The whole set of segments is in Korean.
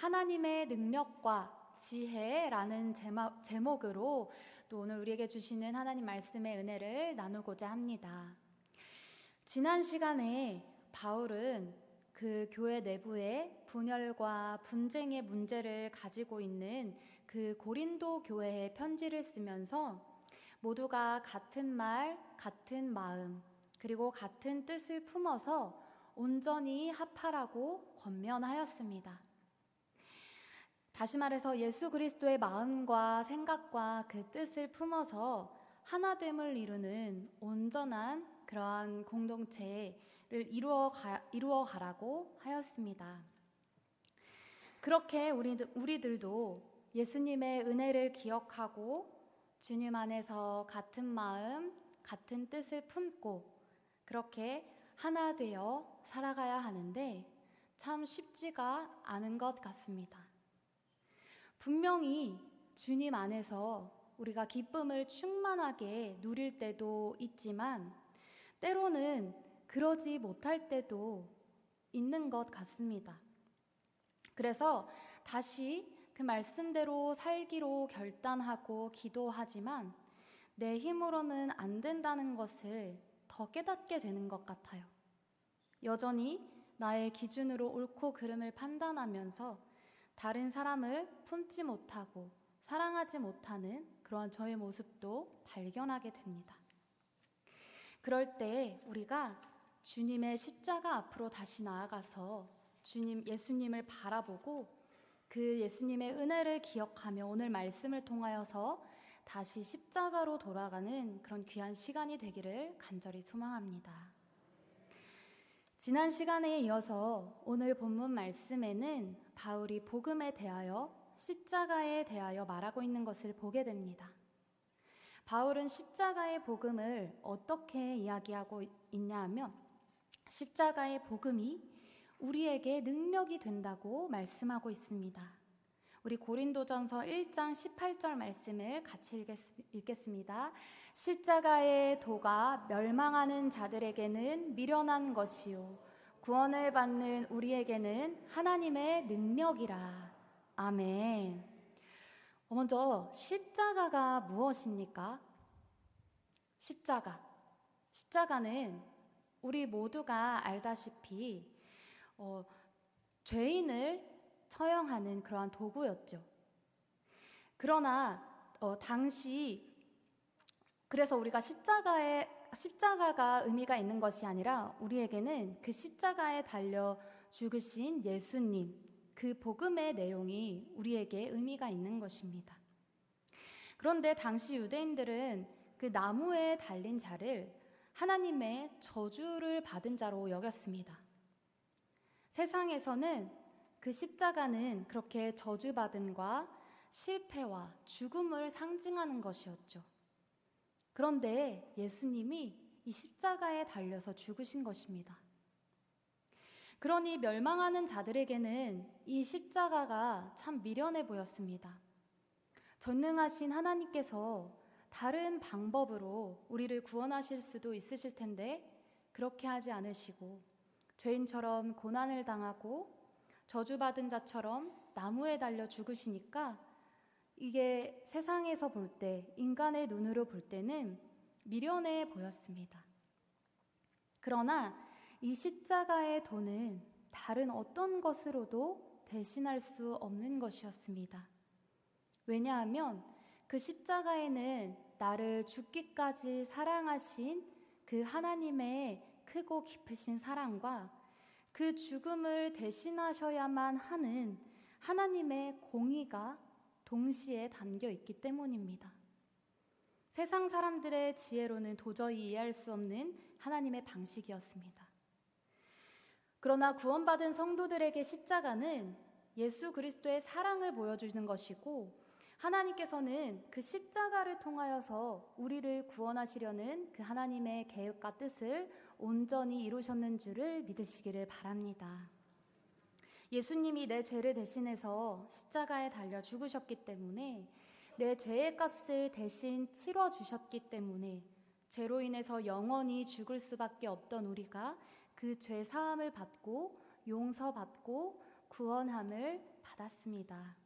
하나님의 능력과 지혜라는 제목으로 또 오늘 우리에게 주시는 하나님 말씀의 은혜를 나누고자 합니다. 지난 시간에 바울은 그 교회 내부에 분열과 분쟁의 문제를 가지고 있는 그 고린도 교회에 편지를 쓰면서 모두가 같은 말, 같은 마음, 그리고 같은 뜻을 품어서 온전히 합하라고 권면하였습니다. 다시 말해서 예수 그리스도의 마음과 생각과 그 뜻을 품어서 하나됨을 이루는 온전한 그러한 공동체를 이루어 가라고 하였습니다. 그렇게 우리들도 예수님의 은혜를 기억하고 주님 안에서 같은 마음, 같은 뜻을 품고 그렇게 하나 되어 살아가야 하는데 참 쉽지가 않은 것 같습니다. 분명히 주님 안에서 우리가 기쁨을 충만하게 누릴 때도 있지만 때로는 그러지 못할 때도 있는 것 같습니다. 그래서 다시 그 말씀대로 살기로 결단하고 기도하지만 내 힘으로는 안 된다는 것을 더 깨닫게 되는 것 같아요. 여전히 나의 기준으로 옳고 그름을 판단하면서 다른 사람을 품지 못하고 사랑하지 못하는 그런 저의 모습도 발견하게 됩니다. 그럴 때 우리가 주님의 십자가 앞으로 다시 나아가서 예수님을 바라보고 그 예수님의 은혜를 기억하며 오늘 말씀을 통하여서 다시 십자가로 돌아가는 그런 귀한 시간이 되기를 간절히 소망합니다. 지난 시간에 이어서 오늘 본문 말씀에는 바울이 복음에 대하여 십자가에 대하여 말하고 있는 것을 보게 됩니다. 바울은 십자가의 복음을 어떻게 이야기하고 있냐 하면 십자가의 복음이 우리에게 능력이 된다고 말씀하고 있습니다. 우리 고린도전서 1장 18절 말씀을 같이 읽겠습니다. 십자가의 도가 멸망하는 자들에게는 미련한 것이요 구원을 받는 우리에게는 하나님의 능력이라. 아멘. 먼저 십자가가 무엇입니까? 십자가는 우리 모두가 알다시피 죄인을 처형하는 그러한 도구였죠. 그러나 당시 그래서 우리가 십자가가 의미가 있는 것이 아니라 우리에게는 그 십자가에 달려 죽으신 예수님, 그 복음의 내용이 우리에게 의미가 있는 것입니다. 그런데 당시 유대인들은 그 나무에 달린 자를 하나님의 저주를 받은 자로 여겼습니다. 세상에서는 그 십자가는 그렇게 저주받음과 실패와 죽음을 상징하는 것이었죠. 그런데 예수님이 이 십자가에 달려서 죽으신 것입니다. 그러니 멸망하는 자들에게는 이 십자가가 참 미련해 보였습니다. 전능하신 하나님께서 다른 방법으로 우리를 구원하실 수도 있으실 텐데 그렇게 하지 않으시고 죄인처럼 고난을 당하고 저주받은 자처럼 나무에 달려 죽으시니까 이게 세상에서 볼 때, 인간의 눈으로 볼 때는 미련해 보였습니다. 그러나 이 십자가의 도는 다른 어떤 것으로도 대신할 수 없는 것이었습니다. 왜냐하면 그 십자가에는 나를 죽기까지 사랑하신 그 하나님의 크고 깊으신 사랑과 그 죽음을 대신하셔야만 하는 하나님의 공의가 동시에 담겨 있기 때문입니다. 세상 사람들의 지혜로는 도저히 이해할 수 없는 하나님의 방식이었습니다. 그러나 구원받은 성도들에게 십자가는 예수 그리스도의 사랑을 보여주는 것이고 하나님께서는 그 십자가를 통하여서 우리를 구원하시려는 그 하나님의 계획과 뜻을 온전히 이루셨는 줄을 믿으시기를 바랍니다. 예수님이 내 죄를 대신해서 십자가에 달려 죽으셨기 때문에 내 죄의 값을 대신 치러 주셨기 때문에 죄로 인해서 영원히 죽을 수밖에 없던 우리가 그 죄 사함을 받고 용서받고 구원함을 받았습니다.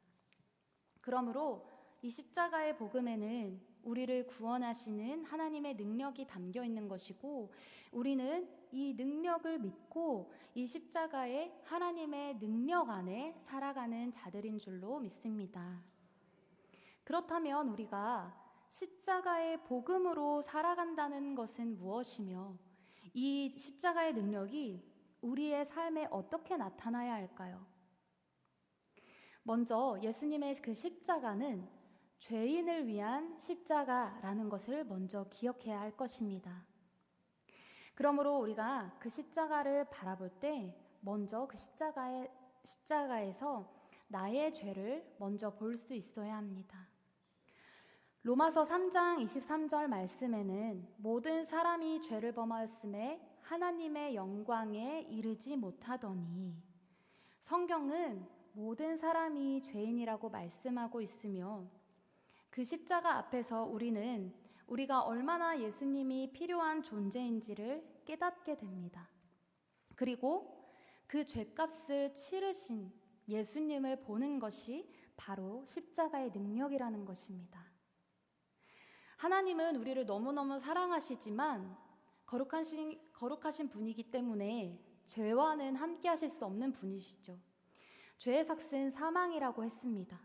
그러므로 이 십자가의 복음에는 우리를 구원하시는 하나님의 능력이 담겨 있는 것이고, 우리는 이 능력을 믿고 이 십자가의 하나님의 능력 안에 살아가는 자들인 줄로 믿습니다. 그렇다면 우리가 십자가의 복음으로 살아간다는 것은 무엇이며, 이 십자가의 능력이 우리의 삶에 어떻게 나타나야 할까요? 먼저 예수님의 그 십자가는 죄인을 위한 십자가라는 것을 먼저 기억해야 할 것입니다. 그러므로 우리가 그 십자가를 바라볼 때 먼저 그 십자가에서 나의 죄를 먼저 볼 수 있어야 합니다. 로마서 3장 23절 말씀에는 모든 사람이 죄를 범하였음에 하나님의 영광에 이르지 못하더니, 성경은 모든 사람이 죄인이라고 말씀하고 있으며, 그 십자가 앞에서 우리가 얼마나 예수님이 필요한 존재인지를 깨닫게 됩니다. 그리고 그 죄값을 치르신 예수님을 보는 것이 바로 십자가의 능력이라는 것입니다. 하나님은 우리를 너무너무 사랑하시지만 거룩하신 분이기 때문에 죄와는 함께 하실 수 없는 분이시죠. 죄의 삭은 사망이라고 했습니다.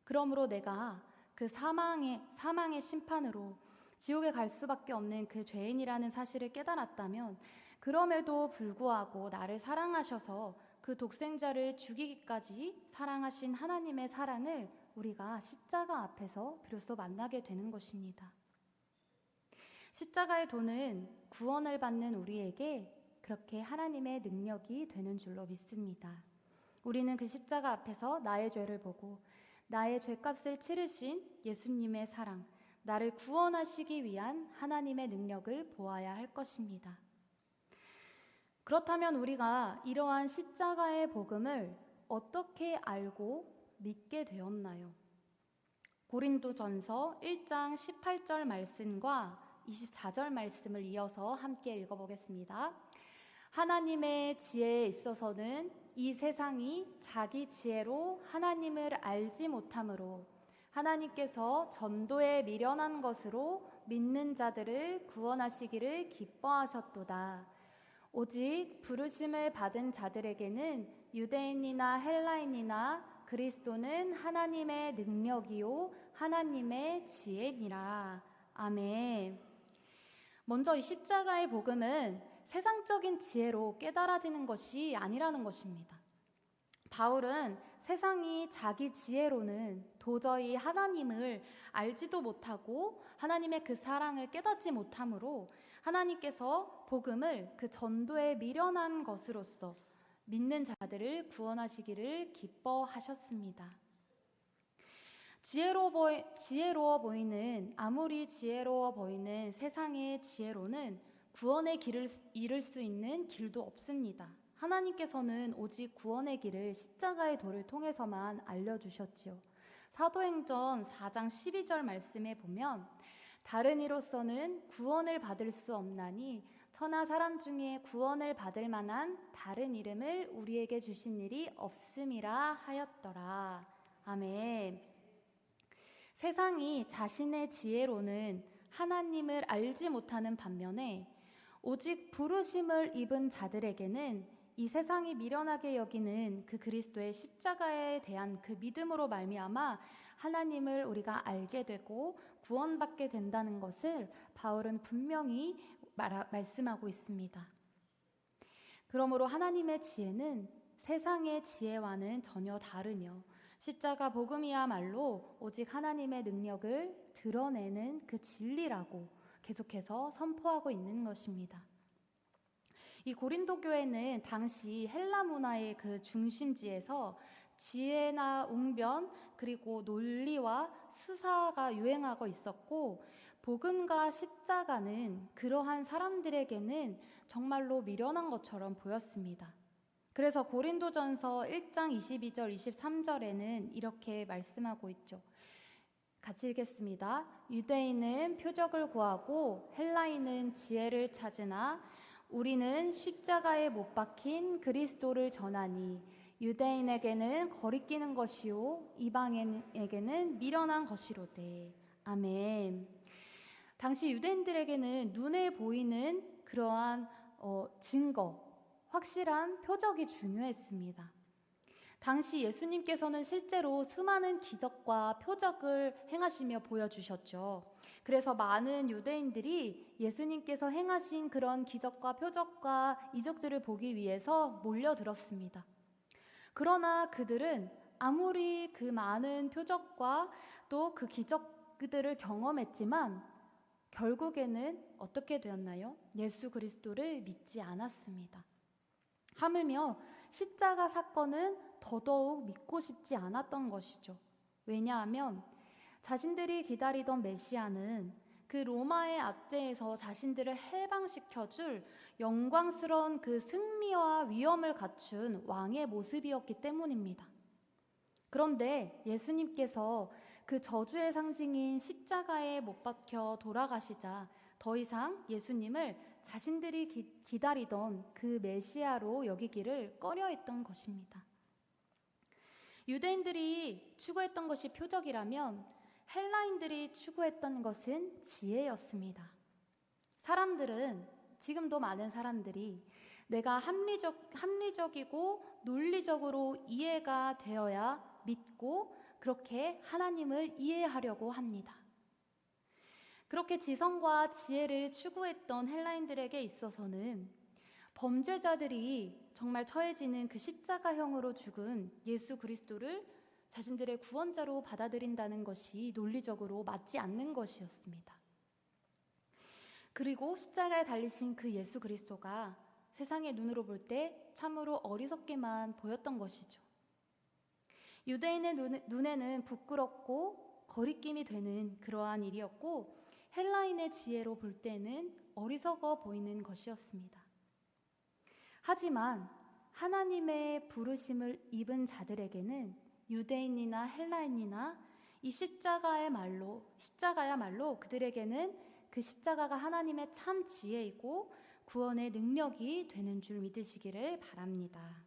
그러므로 내가 그 사망의 심판으로 지옥에 갈 수밖에 없는 그 죄인이라는 사실을 깨달았다면, 그럼에도 불구하고 나를 사랑하셔서 그 독생자를 죽이기까지 사랑하신 하나님의 사랑을 우리가 십자가 앞에서 비로소 만나게 되는 것입니다. 십자가의 도는 구원을 받는 우리에게 그렇게 하나님의 능력이 되는 줄로 믿습니다. 우리는 그 십자가 앞에서 나의 죄를 보고 나의 죄값을 치르신 예수님의 사랑, 나를 구원하시기 위한 하나님의 능력을 보아야 할 것입니다. 그렇다면 우리가 이러한 십자가의 복음을 어떻게 알고 믿게 되었나요? 고린도전서 1장 18절 말씀과 24절 말씀을 이어서 함께 읽어보겠습니다. 하나님의 지혜에 있어서는 이 세상이 자기 지혜로 하나님을 알지 못하므로 하나님께서 전도에 미련한 것으로 믿는 자들을 구원하시기를 기뻐하셨도다. 오직 부르심을 받은 자들에게는 유대인이나 헬라인이나 그리스도는 하나님의 능력이요 하나님의 지혜니라. 아멘. 먼저 이 십자가의 복음은 세상적인 지혜로 깨달아지는 것이 아니라는 것입니다. 바울은 세상이 자기 지혜로는 도저히 하나님을 알지도 못하고 하나님의 그 사랑을 깨닫지 못하므로 하나님께서 복음을 그 전도에 미련한 것으로서 믿는 자들을 구원하시기를 기뻐하셨습니다. 아무리 지혜로워 보이는 세상의 지혜로는 구원의 길을 이룰 수 있는 길도 없습니다. 하나님께서는 오직 구원의 길을 십자가의 도를 통해서만 알려주셨지요. 사도행전 4장 12절 말씀에 보면, 다른 이로서는 구원을 받을 수 없나니 천하 사람 중에 구원을 받을 만한 다른 이름을 우리에게 주신 일이 없음이라 하였더라. 아멘. 세상이 자신의 지혜로는 하나님을 알지 못하는 반면에 오직 부르심을 입은 자들에게는 이 세상이 미련하게 여기는 그 그리스도의 십자가에 대한 그 믿음으로 말미암아 하나님을 우리가 알게 되고 구원받게 된다는 것을 바울은 분명히 말씀하고 있습니다. 그러므로 하나님의 지혜는 세상의 지혜와는 전혀 다르며 십자가 복음이야말로 오직 하나님의 능력을 드러내는 그 진리라고 계속해서 선포하고 있는 것입니다. 이 고린도 교회는 당시 헬라 문화의 그 중심지에서 지혜나 웅변 그리고 논리와 수사가 유행하고 있었고, 복음과 십자가는 그러한 사람들에게는 정말로 미련한 것처럼 보였습니다. 그래서 고린도전서 1장 22절 23절에는 이렇게 말씀하고 있죠. 같이 읽겠습니다. 유대인은 표적을 구하고 헬라인은 지혜를 찾으나 우리는 십자가에 못 박힌 그리스도를 전하니 유대인에게는 거리끼는 것이요 이방인에게는 미련한 것이로되. 아멘. 당시 유대인들에게는 눈에 보이는 그러한 증거, 확실한 표적이 중요했습니다. 당시 예수님께서는 실제로 수많은 기적과 표적을 행하시며 보여주셨죠. 그래서 많은 유대인들이 예수님께서 행하신 그런 기적과 표적과 이적들을 보기 위해서 몰려들었습니다. 그러나 그들은 아무리 그 많은 표적과 또 그 기적들을 경험했지만 결국에는 어떻게 되었나요? 예수 그리스도를 믿지 않았습니다. 하물며 십자가 사건은 더더욱 믿고 싶지 않았던 것이죠. 왜냐하면 자신들이 기다리던 메시아는 그 로마의 압제에서 자신들을 해방시켜줄 영광스러운 그 승리와 위엄을 갖춘 왕의 모습이었기 때문입니다. 그런데 예수님께서 그 저주의 상징인 십자가에 못 박혀 돌아가시자 더 이상 예수님을 자신들이 기다리던 그 메시아로 여기기를 꺼려했던 것입니다. 유대인들이 추구했던 것이 표적이라면 헬라인들이 추구했던 것은 지혜였습니다. 사람들은, 지금도 많은 사람들이 내가 합리적이고 논리적으로 이해가 되어야 믿고 그렇게 하나님을 이해하려고 합니다. 그렇게 지성과 지혜를 추구했던 헬라인들에게 있어서는 범죄자들이 정말 처해지는 그 십자가형으로 죽은 예수 그리스도를 자신들의 구원자로 받아들인다는 것이 논리적으로 맞지 않는 것이었습니다. 그리고 십자가에 달리신 그 예수 그리스도가 세상의 눈으로 볼 때 참으로 어리석게만 보였던 것이죠. 유대인의 눈에는 부끄럽고 거리낌이 되는 그러한 일이었고, 헬라인의 지혜로 볼 때는 어리석어 보이는 것이었습니다. 하지만 하나님의 부르심을 입은 자들에게는 유대인이나 헬라인이나 이 십자가야말로 그들에게는 그 십자가가 하나님의 참 지혜이고 구원의 능력이 되는 줄 믿으시기를 바랍니다.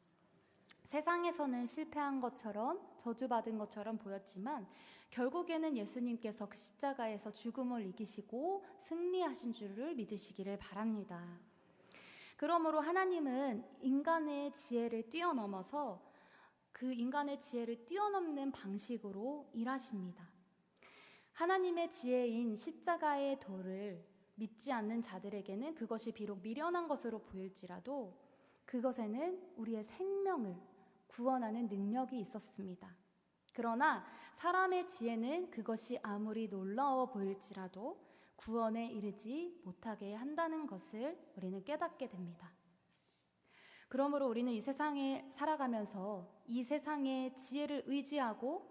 세상에서는 실패한 것처럼 저주받은 것처럼 보였지만 결국에는 예수님께서 그 십자가에서 죽음을 이기시고 승리하신 줄을 믿으시기를 바랍니다. 그러므로 하나님은 인간의 지혜를 뛰어넘어서 그 인간의 지혜를 뛰어넘는 방식으로 일하십니다. 하나님의 지혜인 십자가의 도를 믿지 않는 자들에게는 그것이 비록 미련한 것으로 보일지라도 그것에는 우리의 생명을 구원하는 능력이 있었습니다. 그러나 사람의 지혜는 그것이 아무리 놀라워 보일지라도 구원에 이르지 못하게 한다는 것을 우리는 깨닫게 됩니다. 그러므로 우리는 이 세상에 살아가면서 이 세상의 지혜를 의지하고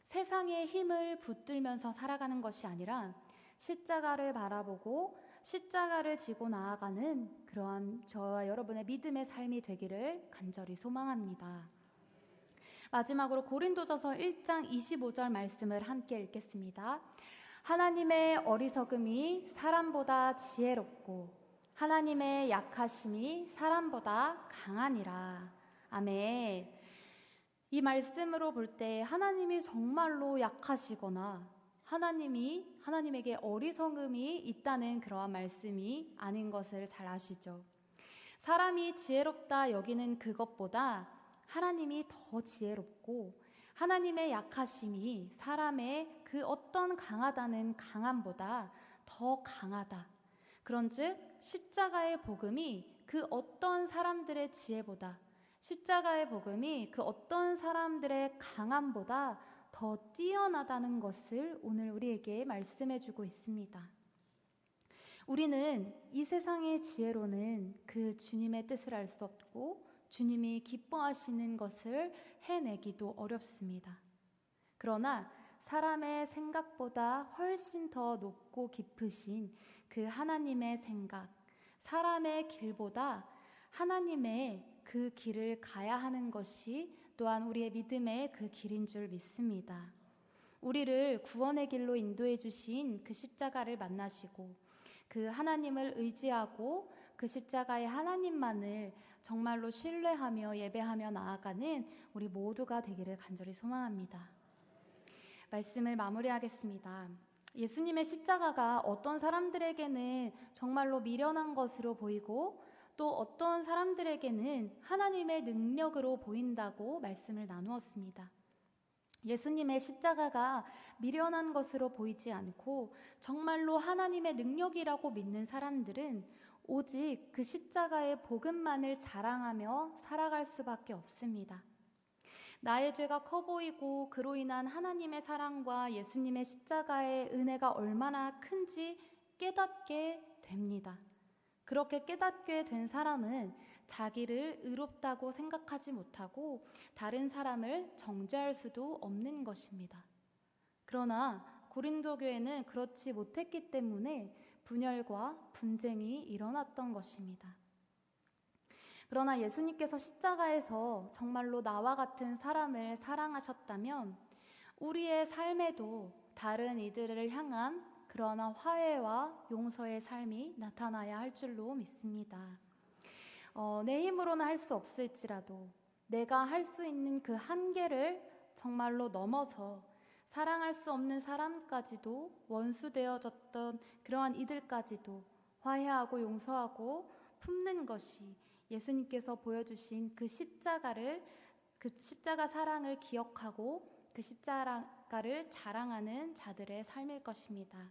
세상의 힘을 붙들면서 살아가는 것이 아니라 십자가를 바라보고 십자가를 지고 나아가는 그러한 저와 여러분의 믿음의 삶이 되기를 간절히 소망합니다. 마지막으로 고린도전서 1장 25절 말씀을 함께 읽겠습니다. 하나님의 어리석음이 사람보다 지혜롭고 하나님의 약하심이 사람보다 강하니라. 아멘. 이 말씀으로 볼 때 하나님이 정말로 약하시거나 하나님에게 어리석음이 있다는 그러한 말씀이 아닌 것을 잘 아시죠? 사람이 지혜롭다 여기는 그것보다 하나님이 더 지혜롭고 하나님의 약하심이 사람의 그 어떤 강하다는 강함보다 더 강하다. 그런즉 십자가의 복음이 그 어떤 사람들의 지혜보다, 십자가의 복음이 그 어떤 사람들의 강함보다 더 뛰어나다는 것을 오늘 우리에게 말씀해주고 있습니다. 우리는 이 세상의 지혜로는 그 주님의 뜻을 알 수 없고 주님이 기뻐하시는 것을 해내기도 어렵습니다. 그러나 사람의 생각보다 훨씬 더 높고 깊으신 그 하나님의 생각, 사람의 길보다 하나님의 그 길을 가야 하는 것이 또한 우리의 믿음의 그 길인 줄 믿습니다. 우리를 구원의 길로 인도해 주신 그 십자가를 만나시고 그 하나님을 의지하고 그 십자가의 하나님만을 정말로 신뢰하며 예배하며 나아가는 우리 모두가 되기를 간절히 소망합니다. 말씀을 마무리하겠습니다. 예수님의 십자가가 어떤 사람들에게는 정말로 미련한 것으로 보이고 또 어떤 사람들에게는 하나님의 능력으로 보인다고 말씀을 나누었습니다. 예수님의 십자가가 미련한 것으로 보이지 않고 정말로 하나님의 능력이라고 믿는 사람들은 오직 그 십자가의 복음만을 자랑하며 살아갈 수밖에 없습니다. 나의 죄가 커 보이고 그로 인한 하나님의 사랑과 예수님의 십자가의 은혜가 얼마나 큰지 깨닫게 됩니다. 그렇게 깨닫게 된 사람은 자기를 의롭다고 생각하지 못하고 다른 사람을 정죄할 수도 없는 것입니다. 그러나 고린도 교회는 그렇지 못했기 때문에 분열과 분쟁이 일어났던 것입니다. 그러나 예수님께서 십자가에서 정말로 나와 같은 사람을 사랑하셨다면 우리의 삶에도 다른 이들을 향한 그러나 화해와 용서의 삶이 나타나야 할 줄로 믿습니다. 내 힘으로는 할 수 없을지라도 내가 할 수 있는 그 한계를 정말로 넘어서 사랑할 수 없는 사람까지도 원수되어졌던 그러한 이들까지도 화해하고 용서하고 품는 것이 예수님께서 보여주신 그 십자가 사랑을 기억하고 그 십자가를 자랑하는 자들의 삶일 것입니다.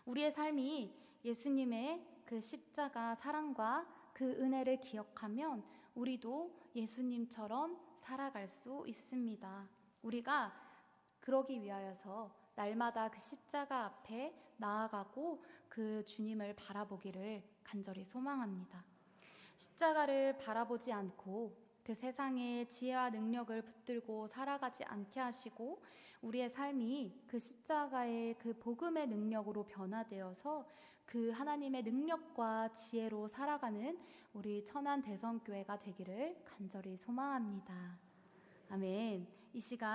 우리의 삶이 예수님의 그 십자가 사랑과 그 은혜를 기억하면 우리도 예수님처럼 살아갈 수 있습니다. 우리가 그러기 위하여서 날마다 그 십자가 앞에 나아가고 그 주님을 바라보기를 간절히 소망합니다. 십자가를 바라보지 않고 그 세상의 지혜와 능력을 붙들고 살아가지 않게 하시고 우리의 삶이 그 십자가의 그 복음의 능력으로 변화되어서 그 하나님의 능력과 지혜로 살아가는 우리 천안 대성교회가 되기를 간절히 소망합니다. 아멘. 이 시간